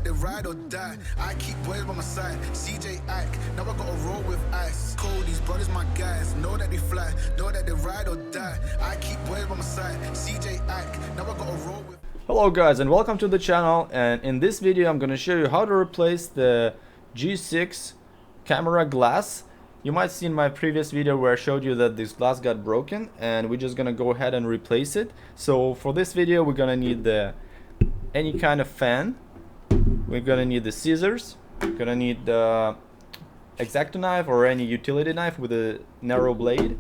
they ride or die. I keep boys by my side. CJ Ike, now I gotta roll with ice. Cody's brothers, my guys. Know that they fly, know that they ride or die. I keep boys by my side. CJ Ike, now I gotta roll with. Hello guys, and welcome to the channel. And in this video I'm gonna show you how to replace the G6 camera glass. You might see in my previous video where I showed you that this glass got broken, and we're just gonna go ahead and replace it. So for this video we're gonna need any kind of fan. We're gonna need the scissors. We're gonna need the X-Acto knife or any utility knife with a narrow blade.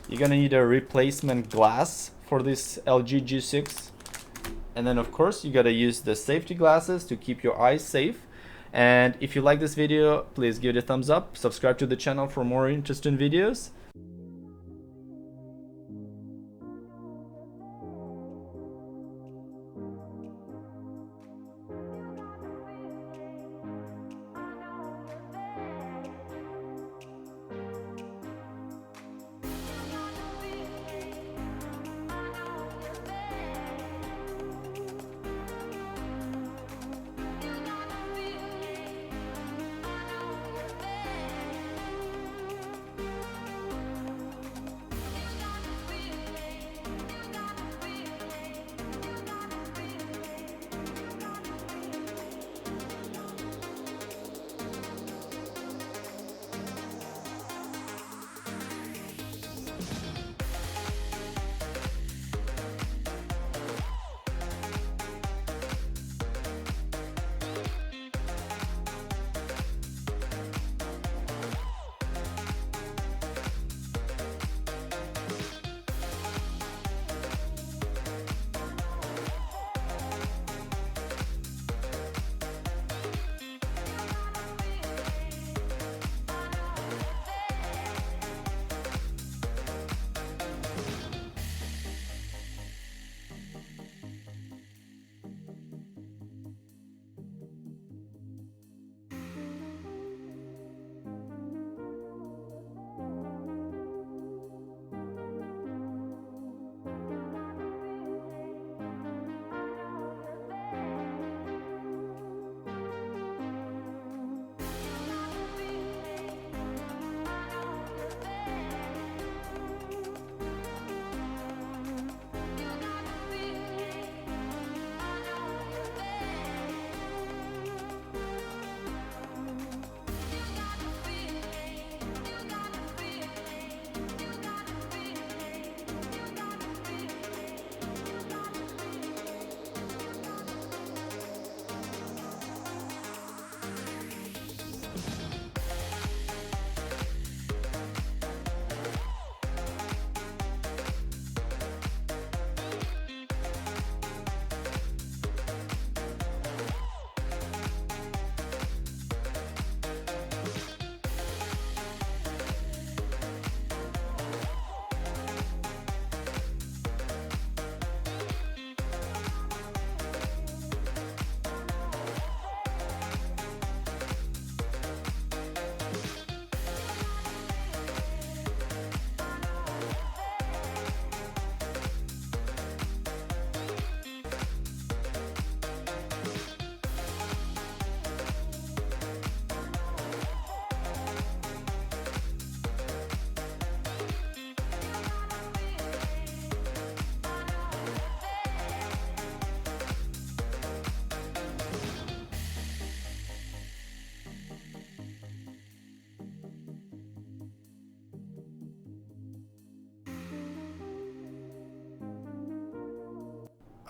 You're gonna need a replacement glass for this LG G6. And then of course you gotta use the safety glasses to keep your eyes safe. And if you like this video, please give it a thumbs up, subscribe to the channel for more interesting videos.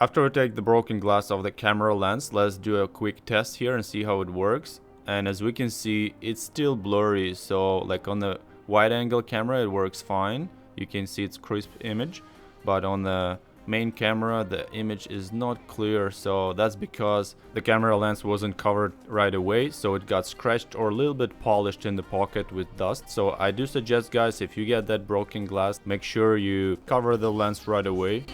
After we take the broken glass off the camera lens, let's do a quick test here and see how it works. And as we can see, it's still blurry, so like on the wide angle camera it works fine. You can see it's crisp image, but on the main camera the image is not clear, so that's because the camera lens wasn't covered right away, so it got scratched or a little bit polished in the pocket with dust. So I do suggest, guys, if you get that broken glass, make sure you cover the lens right away.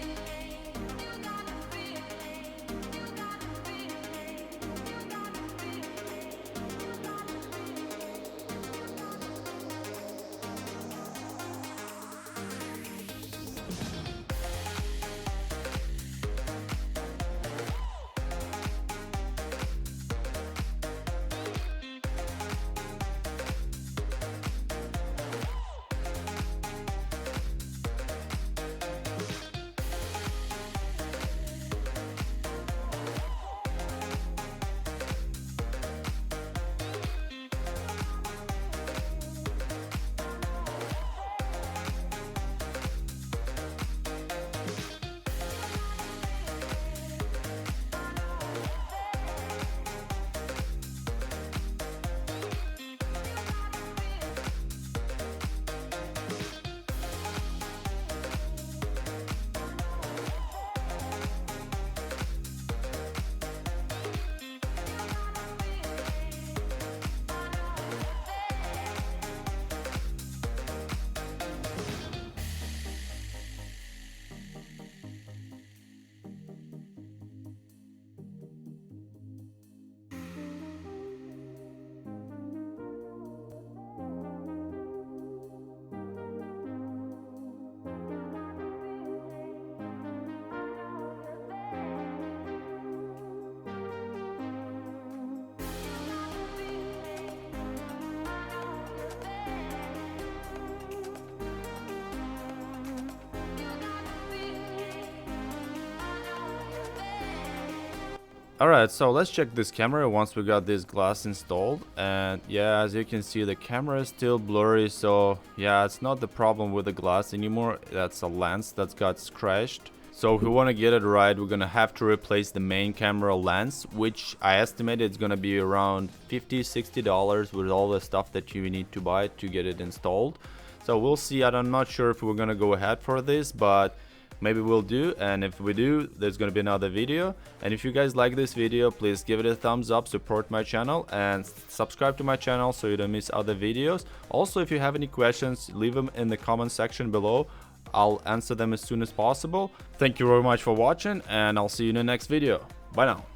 Alright, so let's check this camera once we got this glass installed, and yeah, as you can see, the camera is still blurry, so yeah, it's not the problem with the glass anymore, that's a lens that got scratched. So if we want to get it right, we're gonna have to replace the main camera lens, which I estimate it's gonna be around $50-60 with all the stuff that you need to buy to get it installed. So we'll see. I'm not sure if we're gonna go ahead for this, but maybe we'll do, and if we do, there's gonna be another video. And if you guys like this video, please give it a thumbs up, support my channel, and subscribe to my channel so you don't miss other videos. Also, if you have any questions, leave them in the comment section below. I'll answer them as soon as possible. Thank you very much for watching, and I'll see you in the next video. Bye now.